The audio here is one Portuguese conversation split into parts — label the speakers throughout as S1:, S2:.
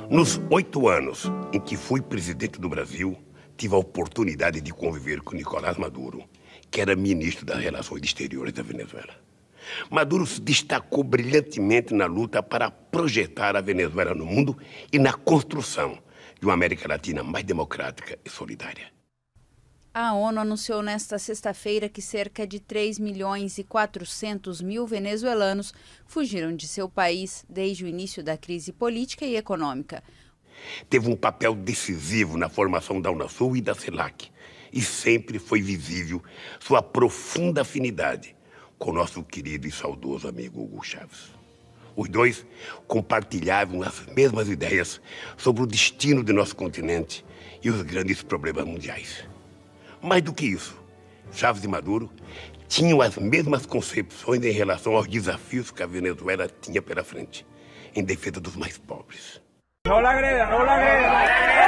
S1: Nos 8 anos em que fui presidente do Brasil, tive a oportunidade de conviver com Nicolás Maduro, que era ministro das Relações Exteriores da Venezuela. Maduro se destacou brilhantemente na luta para projetar a Venezuela no mundo e na construção de uma América Latina mais democrática e solidária.
S2: A ONU anunciou nesta sexta-feira que cerca de 3.400.000 venezuelanos fugiram de seu país desde o início da crise política e econômica.
S1: Teve um papel decisivo na formação da Unasul e da CELAC, e sempre foi visível sua profunda afinidade com nosso querido e saudoso amigo Hugo Chávez. Os dois compartilhavam as mesmas ideias sobre o destino de nosso continente e os grandes problemas mundiais. Mais do que isso, Chávez e Maduro tinham as mesmas concepções em relação aos desafios que a Venezuela tinha pela frente, em defesa dos mais pobres.
S3: No la agreda, no la agreda.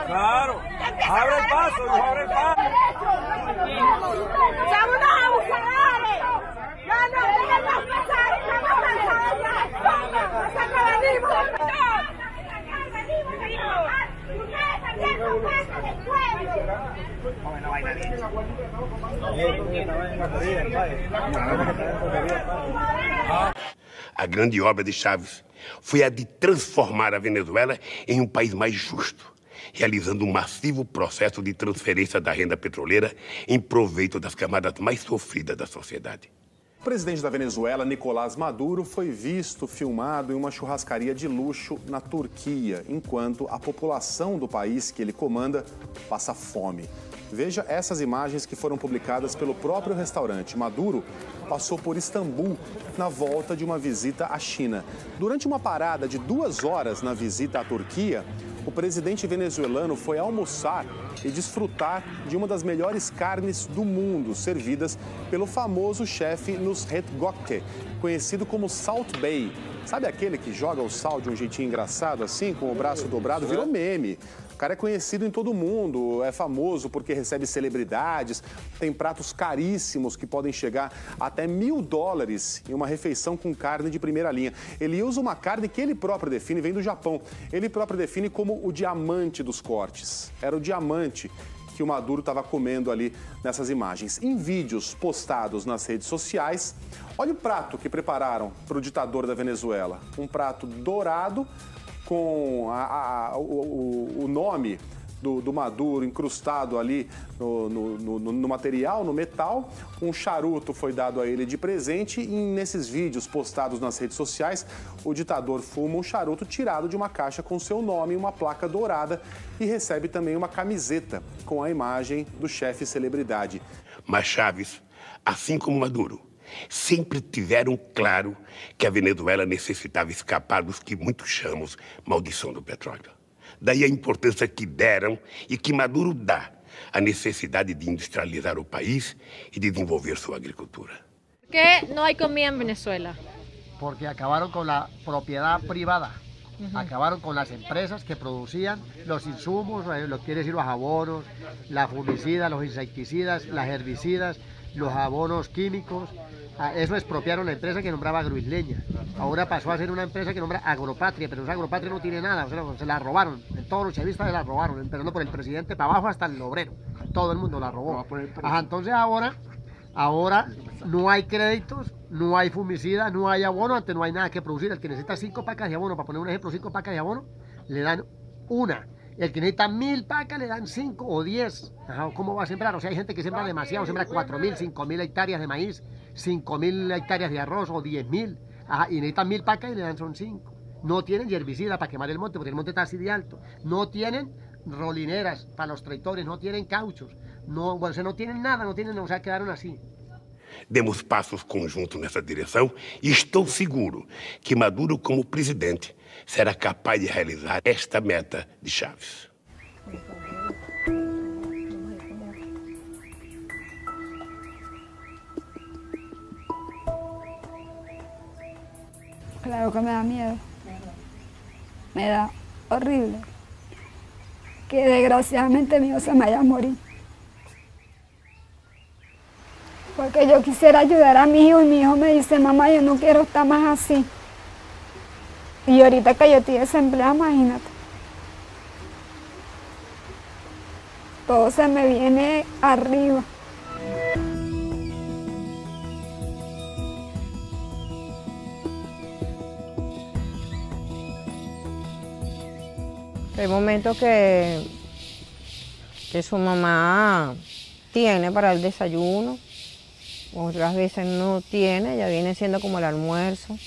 S3: Claro, abre el paso, abre el paso.
S4: ¡Somos unos abusadores! ¡No, déjennos pasar! ¡Estamos cansados ya! ¡Nosotros venimos! ¡Ustedes también son parte del pueblo!
S1: A grande obra de Chávez foi a de transformar a Venezuela em um país mais justo, realizando um massivo processo de transferência da renda petroleira em proveito das camadas mais sofridas da sociedade.
S5: O presidente da Venezuela, Nicolás Maduro, foi visto filmado em uma churrascaria de luxo na Turquia, enquanto a população do país que ele comanda passa fome. Veja essas imagens que foram publicadas pelo próprio restaurante. Maduro passou por Istambul na volta de uma visita à China. Durante uma parada de 2 horas na visita à Turquia, o presidente venezuelano foi almoçar e desfrutar de uma das melhores carnes do mundo, servidas pelo famoso chefe Nusret Gökçe, conhecido como Salt Bey. Sabe aquele que joga o sal de um jeitinho engraçado, assim, com o braço dobrado? Virou meme. O cara é conhecido em todo mundo, é famoso porque recebe celebridades, tem pratos caríssimos que podem chegar até $1.000 em uma refeição com carne de primeira linha. Ele usa uma carne que ele próprio define, vem do Japão. Ele próprio define como o diamante dos cortes. Era o diamante que o Maduro estava comendo ali nessas imagens. Em vídeos postados nas redes sociais, olha o prato que prepararam para o ditador da Venezuela. Um prato dourado com o nome do Maduro incrustado ali no material, no metal. Um charuto foi dado a ele de presente e nesses vídeos postados nas redes sociais, o ditador fuma um charuto tirado de uma caixa com seu nome e uma placa dourada e recebe também uma camiseta com a imagem do chefe celebridade.
S1: Mas Chávez, assim como Maduro, sempre tiveram claro que a Venezuela necessitava escapar dos que muitos chamamos maldição do petróleo. Daí a importância que deram e que Maduro dá à necessidade de industrializar o país e desenvolver sua agricultura.
S6: ¿Por qué no hay comida en Venezuela?
S7: Porque acabaron con la propiedad privada. Acabaron con las empresas que producían los insumos, lo que quiere decir los abonos, la fungicida, los insecticidas, las herbicidas, los abonos químicos. Eso expropiaron la empresa que nombraba Agroisleña. Ahora pasó a ser una empresa que nombra Agropatria, pero esa Agropatria no tiene nada, o sea, se la robaron. Todos los chavistas se la robaron, empezando por el presidente para abajo hasta el obrero. Todo el mundo la robó. Entonces ahora no hay créditos, no hay fungicida, no hay abono, antes no hay nada que producir. El que necesita 5 pacas de abono, para poner un ejemplo, 5 pacas de abono, le dan una. El que necesita 1.000 pacas le dan 5 o 10. ¿Cómo va a sembrar? O sea, hay gente que siembra demasiado, siembra 4.000, 5.000 hectáreas de maíz, 5.000 hectáreas de arroz o 10.000. Y necesitan 1.000 pacas y le dan son 5. No tienen herbicida para quemar el monte, porque el monte está así de alto. No tienen rolineras para los traitores, no tienen cauchos, no, bueno, no tienen nada, o sea, quedaron así.
S1: Demos passos conjuntos nessa direção e estou seguro que Maduro, como presidente, será capaz de realizar esta meta de Chávez.
S8: Claro que me da miedo, me da horrible, que desgraciadamente mi hijo se me vaya a morir. Porque yo quisiera ayudar a mi hijo y mi hijo me dice, mamá, yo no quiero estar más así. Y ahorita que yo estoy desempleada, imagínate. Todo se me viene arriba.
S9: Hay momentos que su mamá tiene para el desayuno, otras veces no tiene, ya viene siendo como el almuerzo.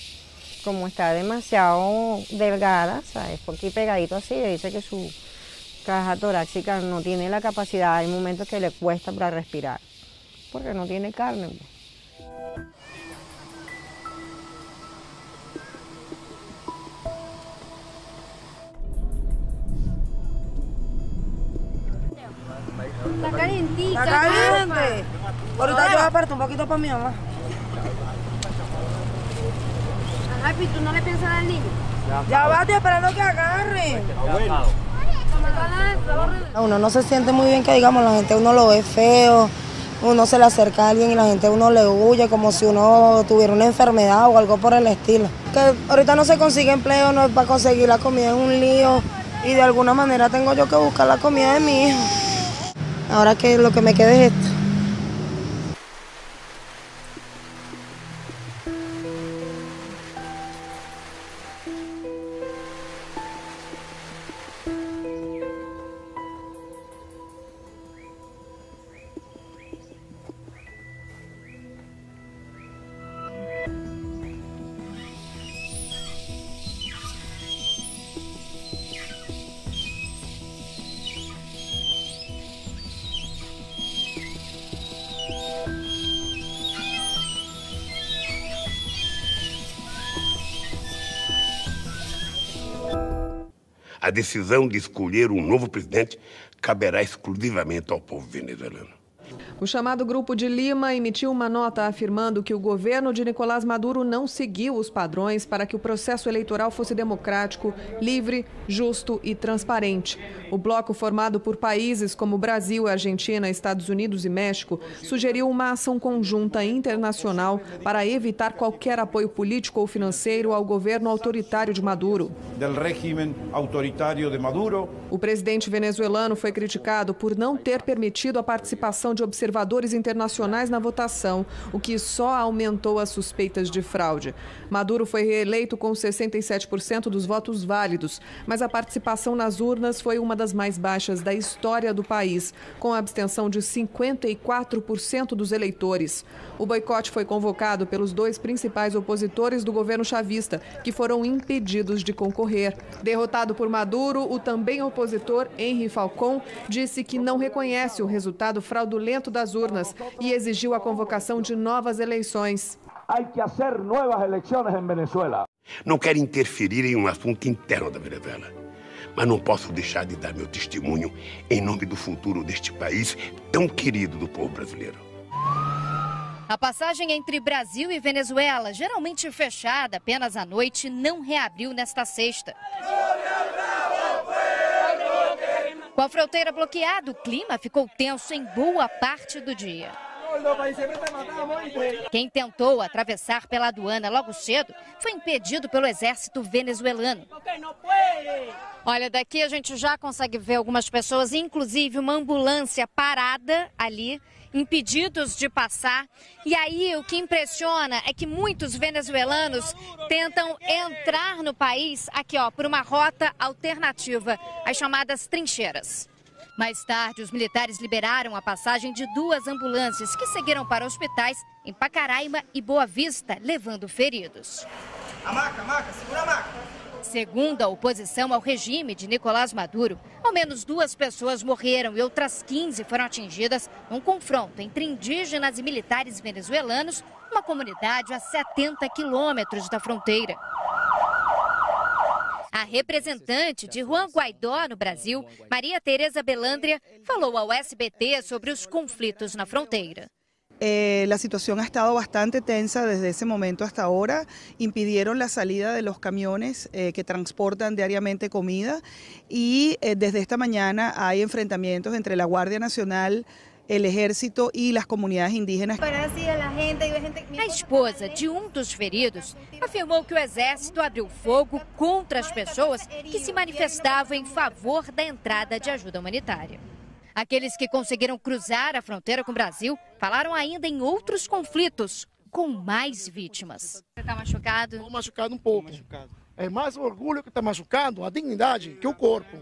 S9: Como está demasiado delgada, ¿sabes? Porque pegadito así, dice que su caja torácica no tiene la capacidad, hay momentos que le cuesta para respirar, porque no tiene carne.
S4: Está calientita.
S10: Está caliente. Ahorita yo aparto un poquito para mi mamá.
S4: Happy, ¿tú no le piensas al niño?
S10: Ya va, estoy esperando que agarre. Uno no se siente muy bien que, digamos, la gente uno lo ve feo, uno se le acerca a alguien y la gente uno le huye como si uno tuviera una enfermedad o algo por el estilo. Que ahorita no se consigue empleo, no es para conseguir la comida, es un lío y de alguna manera tengo yo que buscar la comida de mi hijo. Ahora que lo que me queda es esto.
S1: A decisão de escolher um novo presidente caberá exclusivamente ao povo venezuelano.
S11: O chamado Grupo de Lima emitiu uma nota afirmando que o governo de Nicolás Maduro não seguiu os padrões para que o processo eleitoral fosse democrático, livre, justo e transparente. O bloco, formado por países como Brasil, Argentina, Estados Unidos e México, sugeriu uma ação conjunta internacional para evitar qualquer apoio político ou financeiro ao governo autoritário de Maduro.
S3: Del régimen autoritário de Maduro.
S11: O presidente venezuelano foi criticado por não ter permitido a participação de observadores internacionais na votação, o que só aumentou as suspeitas de fraude. Maduro foi reeleito com 67% dos votos válidos, mas a participação nas urnas foi uma das mais baixas da história do país, com a abstenção de 54% dos eleitores. O boicote foi convocado pelos dois principais opositores do governo chavista, que foram impedidos de concorrer. Derrotado por Maduro, o também opositor Henry Falcón disse que não reconhece o resultado fraudulento das urnas e exigiu a convocação de novas eleições.
S3: Há que fazer novas eleições em Venezuela.
S1: Não quero interferir em um assunto interno da Venezuela, mas não posso deixar de dar meu testemunho em nome do futuro deste país tão querido do povo brasileiro.
S12: A passagem entre Brasil e Venezuela, geralmente fechada apenas à noite, não reabriu nesta sexta. Com a fronteira bloqueada, o clima ficou tenso em boa parte do dia. Quem tentou atravessar pela aduana logo cedo foi impedido pelo exército venezuelano. Olha, daqui a gente já consegue ver algumas pessoas, inclusive uma ambulância parada ali, impedidos de passar. E aí o que impressiona é que muitos venezuelanos tentam entrar no país aqui, ó, por uma rota alternativa, as chamadas trincheiras. Mais tarde, os militares liberaram a passagem de duas ambulâncias que seguiram para hospitais em Pacaraima e Boa Vista, levando feridos.
S10: A maca, segura a maca.
S12: Segundo a oposição ao regime de Nicolás Maduro, ao menos 2 pessoas morreram e outras 15 foram atingidas num confronto entre indígenas e militares venezuelanos numa comunidade a 70 quilômetros da fronteira. A representante de Juan Guaidó no Brasil, Maria Tereza Belandria, falou ao SBT sobre os conflitos na fronteira.
S13: La situación ha estado bastante tensa desde ese momento hasta ahora. Impidieron la salida de los camiones que transportan diariamente comida y desde esta mañana hay enfrentamientos entre la Guardia Nacional, el ejército e as comunidades indígenas.
S12: A esposa de um dos feridos afirmou que o exército abriu fogo contra as pessoas que se manifestavam em favor da entrada de ajuda humanitária. Aqueles que conseguiram cruzar a fronteira com o Brasil falaram ainda em outros conflitos, com mais vítimas. Você está machucado?
S14: Estou machucado um pouco. É mais o orgulho que está machucado, a dignidade, que o corpo.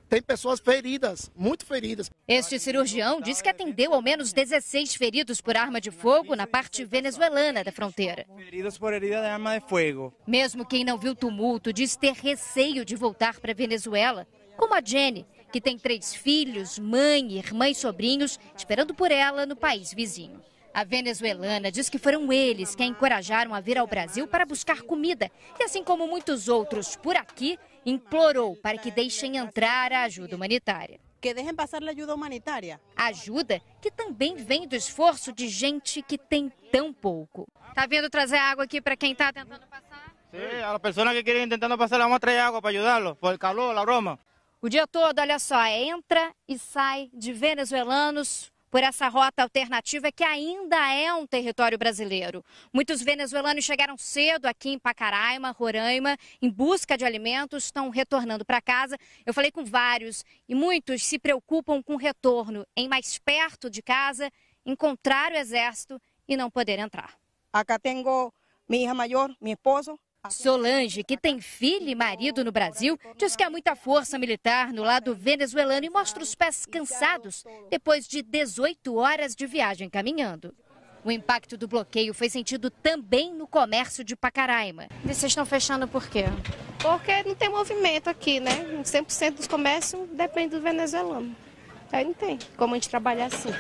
S14: Tem pessoas feridas, muito feridas.
S12: Este cirurgião diz que atendeu ao menos 16 feridos por arma de fogo na parte venezuelana da fronteira.
S3: Feridos por herida de arma de fogo.
S12: Mesmo quem não viu tumulto diz ter receio de voltar para a Venezuela, como a Jenny, que tem 3 filhos, mãe, irmã e sobrinhos, esperando por ela no país vizinho. A venezuelana diz que foram eles que a encorajaram a vir ao Brasil para buscar comida e, assim como muitos outros por aqui, implorou para que deixem entrar a ajuda humanitária.
S15: Que deixem passar a ajuda humanitária.
S12: Ajuda que também vem do esforço de gente que tem tão pouco. Tá vindo trazer água aqui para quem está tentando passar?
S16: Sim, a pessoas que querem tentando passar, vamos trazer água para ajudá-los, por calor, a broma.
S12: O dia todo, olha só, entra e sai de venezuelanos por essa rota alternativa que ainda é um território brasileiro. Muitos venezuelanos chegaram cedo aqui em Pacaraima, Roraima, em busca de alimentos, estão retornando para casa. Eu falei com vários e muitos se preocupam com o retorno em mais perto de casa, encontrar o exército e não poder entrar.
S15: Acá tenho minha hija maior, meu esposo.
S12: Solange, que tem filho e marido no Brasil, diz que há muita força militar no lado venezuelano e mostra os pés cansados depois de 18 horas de viagem caminhando. O impacto do bloqueio foi sentido também no comércio de Pacaraima. E vocês estão fechando por quê?
S6: Porque não tem movimento aqui, né? 100% dos comércios depende do venezuelano. Aí não tem como a gente trabalhar assim.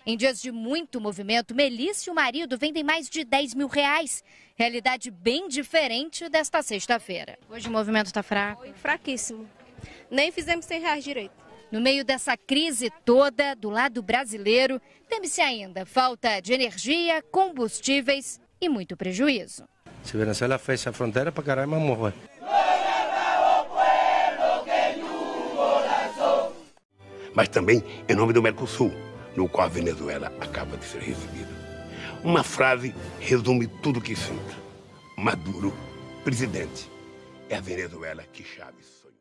S12: Em dias de muito movimento, Melissa e o marido vendem mais de R$10 mil. Realidade bem diferente desta sexta-feira. Hoje o movimento está fraco.
S6: Fraquíssimo. Nem fizemos R$100 direito.
S12: No meio dessa crise toda, do lado brasileiro, teme-se ainda falta de energia, combustíveis e muito prejuízo.
S17: Se Venezuela fecha a fronteira, Pacaraima morre.
S1: Mas também em nome do Mercosul, no qual a Venezuela acaba de ser recebida. Uma frase resume tudo o que sinto. Maduro, presidente, é a Venezuela que Chávez sonhou.